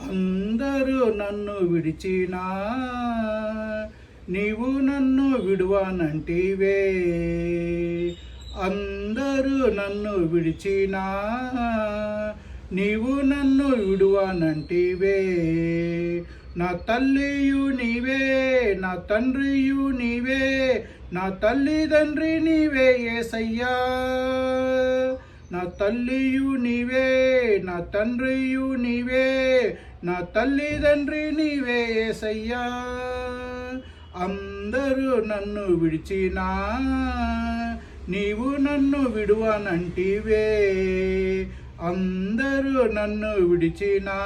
అందరూ నన్ను విడిచినా నీవు నన్ను విడువనంటివే. అందరూ నన్ను విడిచినా నీవు నన్ను విడువనంటివే. నా తల్లియు నీవే, నా తండ్రియు నీవే, నా తల్లిదండ్రి నీవే యేసయ్యా. నా తల్లియు నీవే, నా తండ్రియు నీవే, నా తల్లిదండ్రి నీవే యేసయ్యా. అందరూ నన్ను విడిచినా నీవు నన్ను విడువనంటివే. అందరూ నన్ను విడిచినా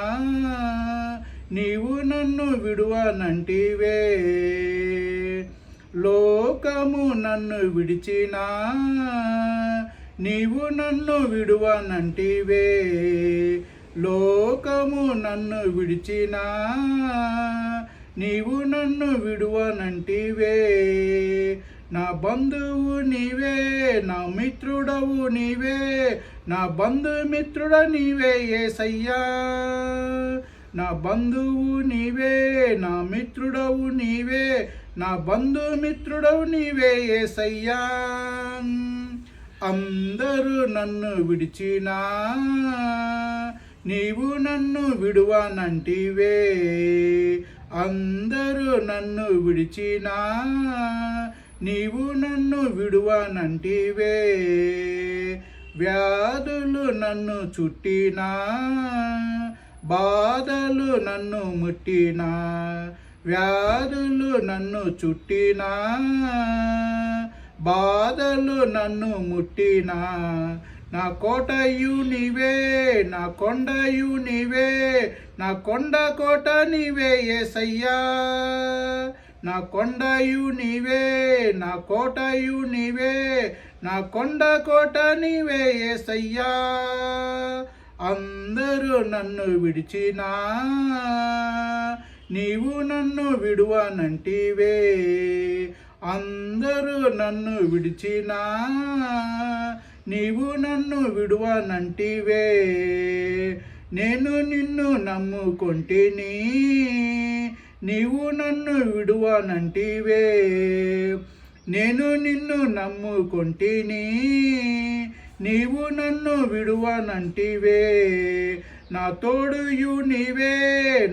నీవు నన్ను విడువనంటివే. లోకము నన్ను విడిచినా నీవు నన్ను విడువనంటివే. లోకము నన్ను విడిచినా నీవు నన్ను విడువనంటివే. నా బంధువు నీవే, నా మిత్రుడవు నీవే, నా బంధుమిత్రుడ నీవే యేసయ్యా. నా బంధువు నీవే, నా మిత్రుడవు నీవే, నా బంధుమిత్రుడవు నీవే యేసయ్యా. అందరూ నన్ను విడిచినా నీవు నన్ను విడువనంటివే. అందరూ నన్ను విడిచినా నీవు నన్ను విడువనంటివే. వ్యాధులు నన్ను చుట్టినా, బాధలు నన్ను ముట్టినా, వ్యాధులు నన్ను చుట్టినా, బాధలు నన్ను ముట్టినా, నా కోటయు నీవే, నా కొండయు నీవే, నా కొండ కోట నీవే యేసయ్యా. నా కొండయు నీవే, నా కోటయు నీవే, నా కొండ కోట నీవే యేసయ్యా. అందరూ నన్ను విడిచినా నీవు నన్ను విడువనంటివే. అందరూ నన్ను విడిచినా నీవు నన్ను విడువనంటివే. నేను నిన్ను నమ్ముకొంటిని, నీవు నన్ను విడువనంటివే. నేను నిన్ను నమ్ముకొంటిని, నీవు నన్ను విడువనంటివే. నా తోడుయు నీవే,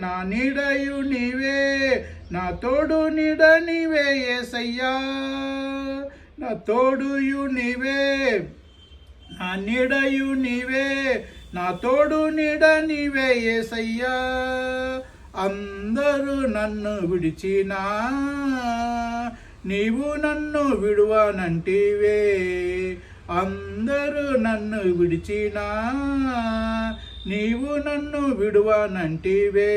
నా నీడయు నీవే, నా తోడు నీడ నీవే యేసయ్యా. నా తోడుయు నీవే, నా నీడయు నీవే, నా తోడు నీడ నీవే యేసయ్యా. అందరూ నన్ను విడిచినా నీవు నన్ను విడువనంటివే. అందరూ నన్ను విడిచినా నీవు నన్ను విడువనంటివే.